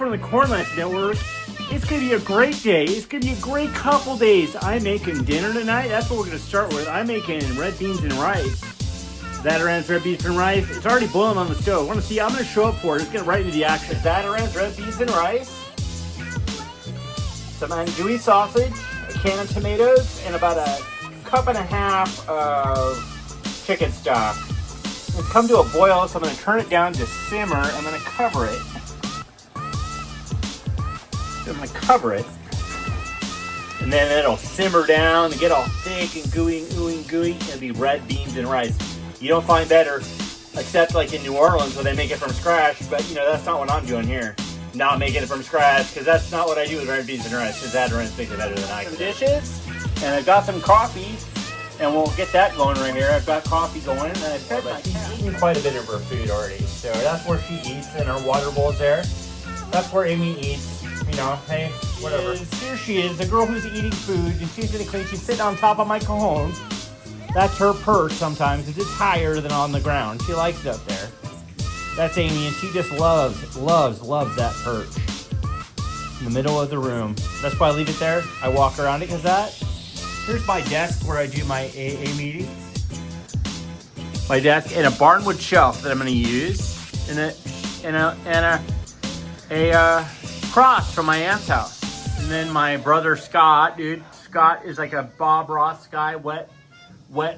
from the Cornlife Network. It's gonna be a great day. It's gonna be a great couple days. I'm making dinner tonight. That's what we're gonna start with. I'm making red beans and rice. Zatarans red beans and rice. It's already boiling on the stove. I'm gonna show up for it. Let's get right into the action. Zatarans red beans and rice. Some andouille sausage, a can of tomatoes, and about a cup and a half of chicken stock. It's come to a boil, so I'm going to turn it down to simmer. I'm going to cover it. And then it'll simmer down and get all thick and gooey. It'll be red beans and rice. You don't find better, except like in New Orleans where they make it from scratch. But you know, that's not what I'm doing here. Not making it from scratch, because that's not what I do with red beans and rice. Because Zatarans makes it better than I can. Some dishes, and I've got some coffee. And we'll get that going right here. I've got coffee going, and I've fed my cat. She's eaten quite a bit of her food already. So that's where she eats, and her water bowl is there. That's where Amy eats. You know, hey, whatever. Here she is, the girl who's eating food, and she's gonna clean. She's sitting on top of my cajon. That's her perch sometimes, because it's higher than on the ground. She likes it up there. That's Amy, and she just loves that perch. In the middle of the room. That's why I leave it there. I walk around it, because here's my desk where I do my AA meetings. My desk and a barnwood shelf that I'm going to use, and a cross from my aunt's house. And then my brother Scott, Scott is like a Bob Ross guy, wet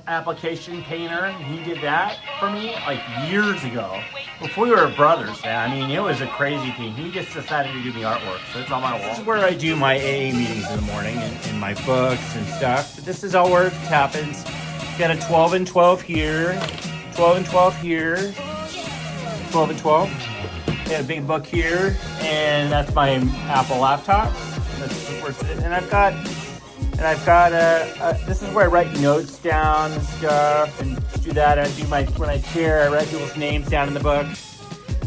application painter. He did that for me like years ago, before we were brothers. Man. I mean, it was a crazy thing. He just decided to do the artwork, so it's on my wall. This is where I do my AA meetings in the morning, and my books and stuff. But this is all where it happens. Got a 12 and 12 here, 12 and 12 here, 12 and 12. Got a big book here, and that's my Apple laptop. And I've got this is where I write notes down and stuff, and do that. When I chair, I write people's names down in the book.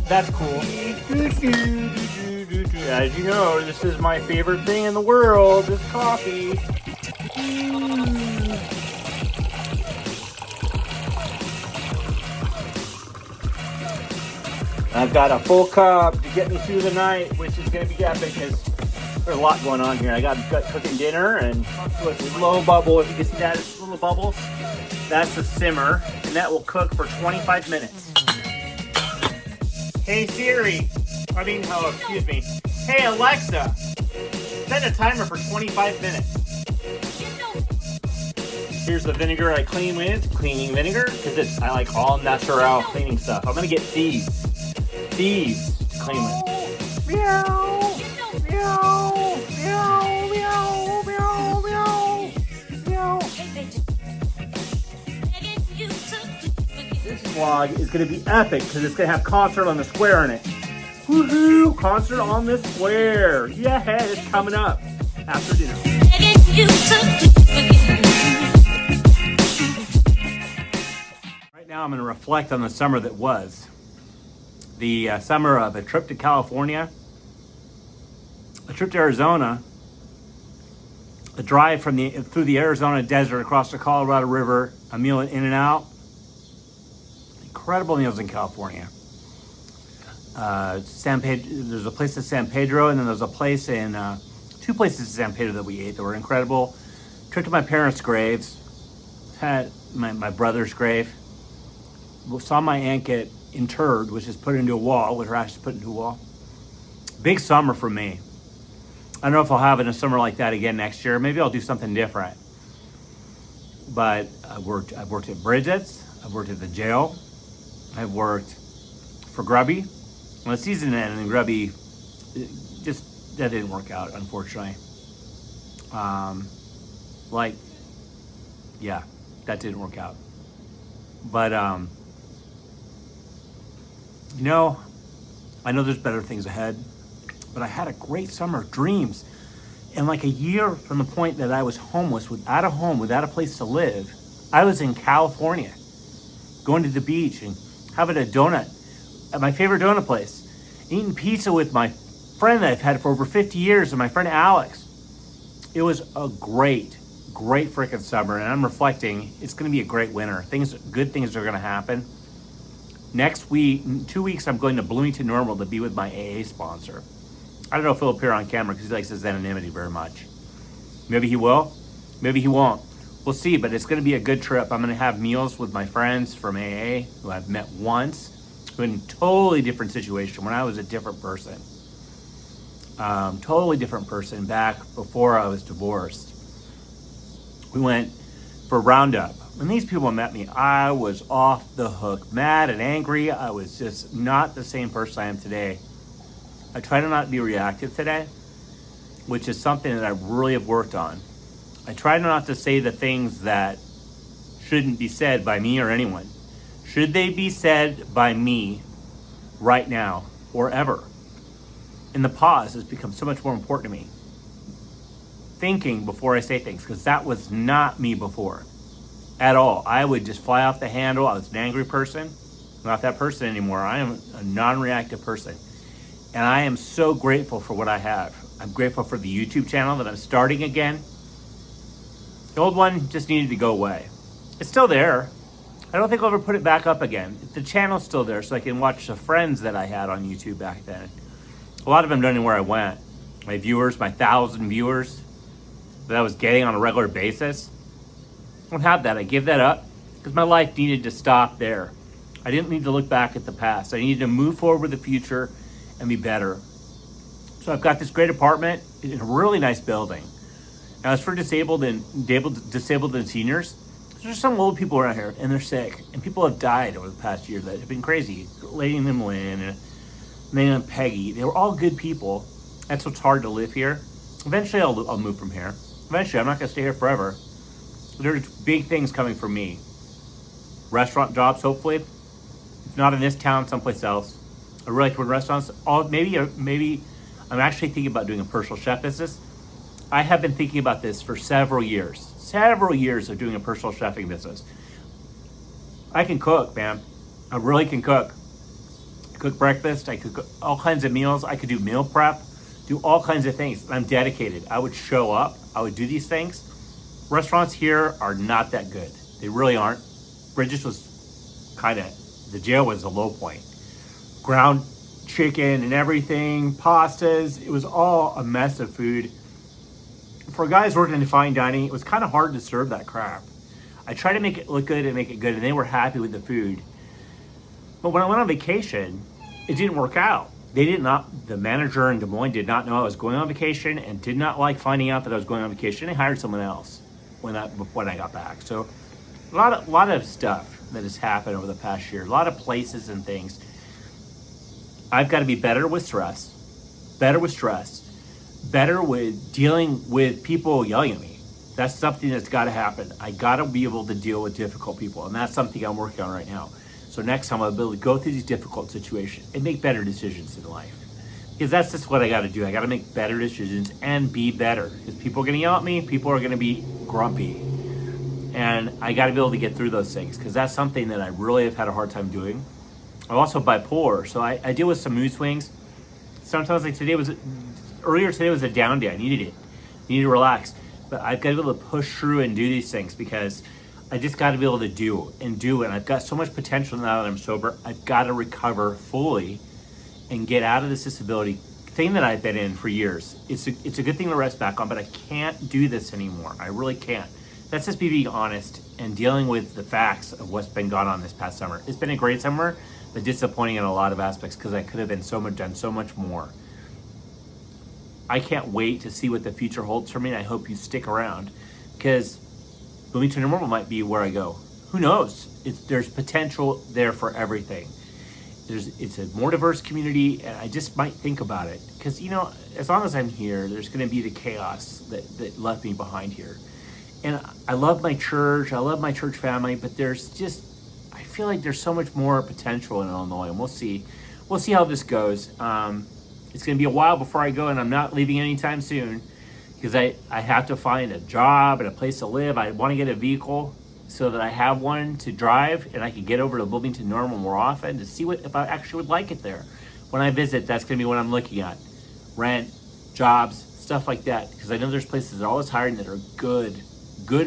That's cool. As you know, this is my favorite thing in the world, this coffee. I've got a full cup to get me through the night, which is going to be epic, because there's a lot going on here. I got cooking dinner, and it's a low bubble. If you can see that, it's little bubbles. That's the simmer, and that will cook for 25 minutes. Hey Siri, excuse me. Hey Alexa, set a timer for 25 minutes. Here's the vinegar I clean with, cleaning vinegar, because I like all natural cleaning stuff. I'm gonna get these to clean with. Meow, meow, meow, meow, meow, meow, meow. This vlog is going to be epic, because it's going to have Concert on the Square in it. Woohoo! Concert on the Square. Yeah, it's coming up after dinner. Right now I'm going to reflect on the summer that was. The summer of a trip to California, a trip to Arizona, a drive through the Arizona desert across the Colorado River, a meal at In-N-Out. Incredible meals in California. There's a place in San Pedro, and then there's a place in two places in San Pedro that we ate that were incredible. Trip to my parents' graves, had my brother's grave. Saw my aunt get interred, which is put into a wall, with her ashes put into a wall. Big summer for me. I don't know if I'll have a summer like that again next year. Maybe I'll do something different. But I've worked at Bridget's. I've worked at the jail. I've worked for Grubby. When the season ended in Grubby, that didn't work out, unfortunately. That didn't work out. But I know there's better things ahead. But I had a great summer of dreams. And like a year from the point that I was homeless, without a home, without a place to live, I was in California, going to the beach and having a donut at my favorite donut place, eating pizza with my friend that I've had for over 50 years, and my friend Alex. It was a great freaking summer, and I'm reflecting, it's going to be a great winter. Good things are going to happen. Next week, in 2 weeks, I'm going to Bloomington-Normal to be with my AA sponsor. I don't know if he'll appear on camera because he likes his anonymity very much. Maybe he will, maybe he won't. We'll see, but it's going to be a good trip. I'm going to have meals with my friends from AA who I've met once, who in a totally different situation when I was a different person. Totally different person back before I was divorced. We went for a roundup. When these people met me, I was off the hook, mad and angry. I was just not the same person I am today. I try to not be reactive today, which is something that I really have worked on. I try not to say the things that shouldn't be said by me or anyone. Should they be said by me right now or ever? And the pause has become so much more important to me. Thinking before I say things, because that was not me before at all. I would just fly off the handle. I was an angry person. I'm not that person anymore. I am a non-reactive person. And I am so grateful for what I have. I'm grateful for the YouTube channel that I'm starting again. The old one just needed to go away. It's still there. I don't think I'll ever put it back up again. The channel's still there so I can watch the friends that I had on YouTube back then. A lot of them don't know where I went. My viewers, my 1,000 viewers that I was getting on a regular basis. I don't have that. I gave that up because my life needed to stop there. I didn't need to look back at the past. I needed to move forward with the future and be better. So I've got this great apartment in a really nice building. Now it's for disabled and seniors. There's some old people around here and they're sick. And people have died over the past year that have been crazy. Lady named Lynn and a lady named Peggy. They were all good people. That's what's hard to live here. Eventually I'll move from here. Eventually, I'm not going to stay here forever. There's big things coming for me. Restaurant jobs, hopefully. If not in this town, someplace else. I really like to run restaurants. Maybe I'm actually thinking about doing a personal chef business. I have been thinking about this for several years. Several years of doing a personal chefing business. I can cook, man. I really can cook. I cook breakfast. I could cook all kinds of meals. I could do meal prep. Do all kinds of things. I'm dedicated. I would show up. I would do these things. Restaurants here are not that good. They really aren't. Bridges was the jail was a low point. Ground chicken and everything, pastas. It was all a mess of food. For guys working in fine dining, it was kind of hard to serve that crap. I tried to make it look good and make it good, and they were happy with the food. But when I went on vacation, it didn't work out. The manager in Des Moines did not know I was going on vacation and did not like finding out that I was going on vacation. They hired someone else when I got back. So a lot of stuff that has happened over the past year, a lot of places and things. I've got to be better with stress, better with dealing with people yelling at me. That's something that's got to happen. I got to be able to deal with difficult people, and that's something I'm working on right now. So next time I'll be able to go through these difficult situations and make better decisions in life. Because that's just what I got to do. I got to make better decisions and be better. Because people are going to yell at me. People are going to be grumpy. And I got to be able to get through those things. Because that's something that I really have had a hard time doing. I'm also bipolar. So I deal with some mood swings. Sometimes earlier today was a down day. I needed it. I needed to relax. But I've got to be able to push through and do these things because I just got to be able to do it. And I've got so much potential now that I'm sober. I've got to recover fully and get out of this disability thing that I've been in for years. It's a good thing to rest back on, but I can't do this anymore. I really can't. That's just me being honest and dealing with the facts of what's been going on this past summer. It's been a great summer, but disappointing in a lot of aspects because I could have done so much more. I can't wait to see what the future holds for me, and I hope you stick around because Bloomington-Normal might be where I go. Who knows? There's potential there for everything. It's a more diverse community, and I just might think about it. Because, as long as I'm here, there's going to be the chaos that left me behind here. And I love my church. I love my church family, but I feel like there's so much more potential in Illinois, and we'll see. We'll see how this goes. It's going to be a while before I go, and I'm not leaving anytime soon. Because I have to find a job and a place to live. I want to get a vehicle so that I have one to drive and I can get over to Bloomington-Normal more often to see if I actually would like it there. When I visit, that's going to be what I'm looking at. Rent, jobs, stuff like that. Because I know there's places that are always hiring that are good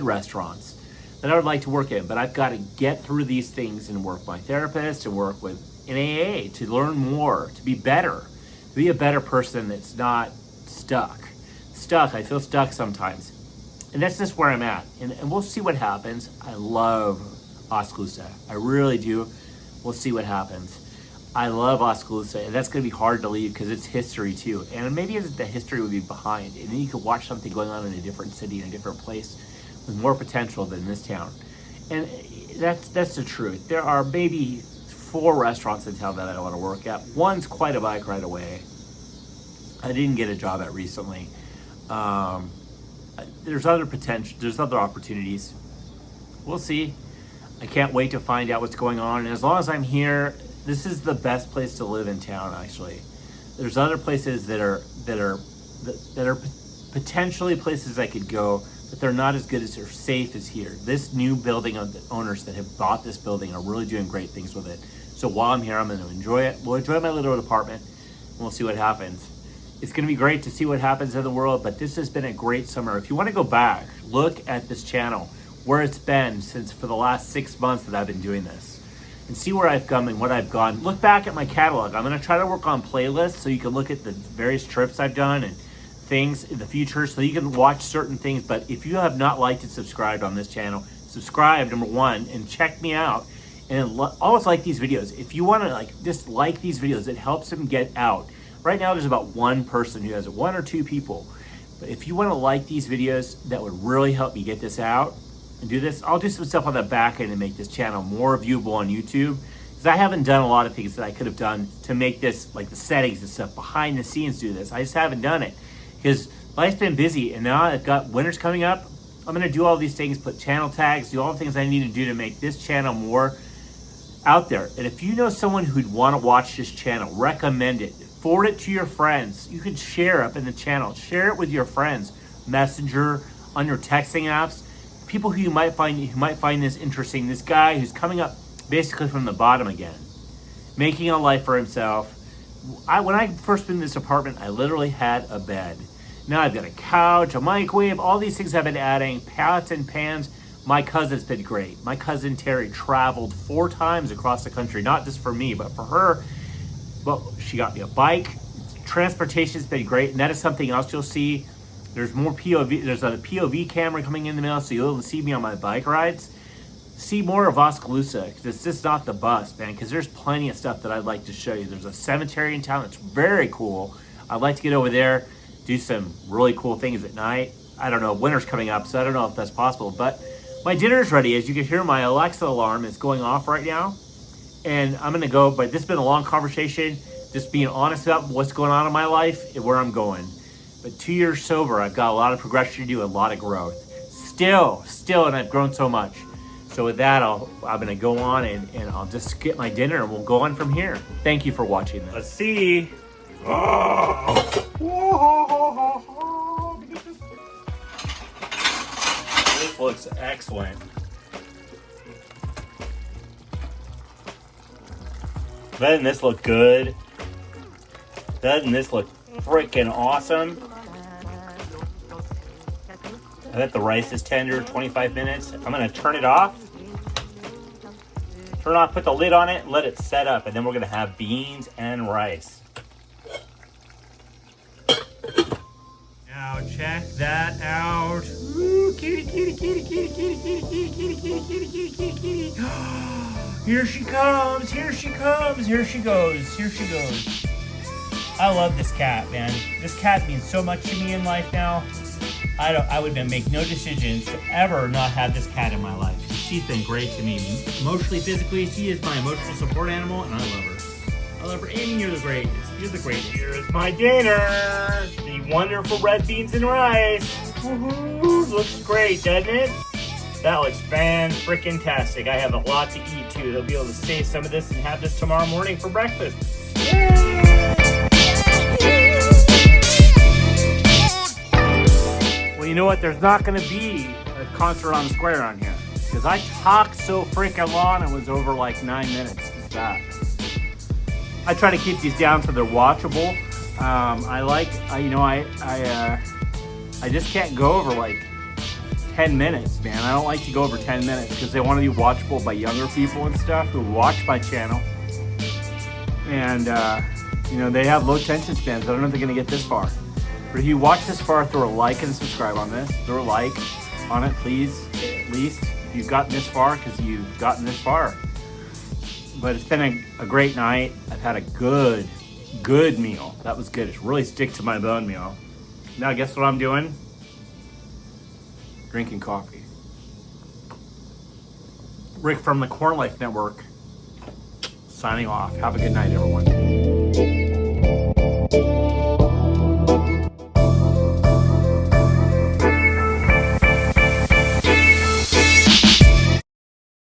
restaurants that I would like to work in. But I've got to get through these things and work with my therapist and work with an AA to learn more, to be better. Be a better person that's not stuck. I feel stuck sometimes. And that's just where I'm at. And we'll see what happens. I love Oskaloosa. I really do. We'll see what happens. I love Oskaloosa, and that's going to be hard to leave because it's history too. And maybe the history would be behind, and then you could watch something going on in a different city, in a different place, with more potential than this town. And that's the truth. There are maybe 4 restaurants in town that I want to work at. One's quite a bike ride away. I didn't get a job at recently. There's other potential. There's other opportunities. We'll see. I can't wait to find out what's going on. And as long as I'm here, this is the best place to live in town. Actually, there's other places that are potentially places I could go, but they're not as good as or safe as here. This new building owners that have bought this building are really doing great things with it. So while I'm here, I'm going to enjoy it. We'll enjoy my little apartment, and we'll see what happens. It's going to be great to see what happens in the world, but this has been a great summer. If you want to go back, look at this channel, where it's been since for the last 6 months that I've been doing this, and see where I've come and what I've gone. Look back at my catalog. I'm going to try to work on playlists so you can look at the various trips I've done and things in the future so you can watch certain things. But if you have not liked and subscribed on this channel, subscribe, number one, and check me out. And always like these videos. If you want to just like these videos, it helps them get out. Right now, there's about 1 person who has it, 1 or 2 people. But if you want to like these videos, that would really help me get this out and do this. I'll do some stuff on the back end and make this channel more viewable on YouTube, because I haven't done a lot of things that I could have done to make this, like the settings and stuff, behind the scenes do this. I just haven't done it because life's been busy, and now I've got winters coming up. I'm going to do all these things, put channel tags, do all the things I need to do to make this channel more out there. And if you know someone who'd want to watch this channel, recommend it. Forward it to your friends. You can share up in the channel. Share it with your friends. Messenger, on your texting apps. People who might find this interesting. This guy who's coming up basically from the bottom again, making a life for himself. When I first moved in this apartment, I literally had a bed. Now I've got a couch, a microwave, all these things I've been adding, pots and pans. My cousin's been great. My cousin Terry traveled 4 times across the country, not just for me, but for her. Well, she got me a bike. Transportation's been great, and that is something else you'll see. There's more POV. There's a POV camera coming in the mail, so you'll see me on my bike rides. See more of Oskaloosa, because it's just not the bus, man, because there's plenty of stuff that I'd like to show you. There's a cemetery in town that's very cool. I'd like to get over there, do some really cool things at night. I don't know, winter's coming up, so I don't know if that's possible, but my dinner's ready. As you can hear, my Alexa alarm is going off right now. And I'm going to go, but this has been a long conversation, just being honest about what's going on in my life and where I'm going. But 2 years sober, I've got a lot of progression to do, a lot of growth. Still, and I've grown so much. So with that, I'm going to go on and I'll just get my dinner and we'll go on from here. Thank you for watching this. Let's see. This looks excellent. Doesn't this look good? Doesn't this look freaking awesome? I bet the rice is tender, 25 minutes. I'm gonna turn it off. Turn off, put the lid on it, let it set up, and then we're gonna have beans and rice. Now check that out. Ooh, kitty, kitty, kitty, kitty, kitty, kitty, kitty, kitty, kitty, kitty, kitty, kitty, kitty. Here she comes, here she comes, here she goes, here she goes. I love this cat, man. This cat means so much to me in life now. I would make no decisions to ever not have this cat in my life. She's been great to me. Emotionally, physically, she is my emotional support animal, and I love her. I love her. Amy, you're the greatest. You're the greatest. Here's my dinner. The wonderful red beans and rice. Woohoo! Looks great, doesn't it? That looks fan-frickin-tastic. I have a lot to eat, too. They'll be able to save some of this and have this tomorrow morning for breakfast. Well, you know what? There's not going to be a concert on the square on here, because I talked so freaking long, it was over like 9 minutes. Just that. I try to keep these down so they're watchable. I just can't go over like 10 minutes, man. I don't like to go over 10 minutes because they want to be watchable by younger people and stuff who watch my channel. And You know, they have low attention spans. I don't know if they're going to get this far. But if you watch this far, throw a like and subscribe on this. Throw a like on it, please. At least if you've gotten this far, because you've gotten this far. But it's been a great night. I've had a good meal. That was good. It's really stick to my bone meal. Now guess what I'm doing? Drinking coffee. Rick from the Corn Life Network signing off. Have a good night, everyone.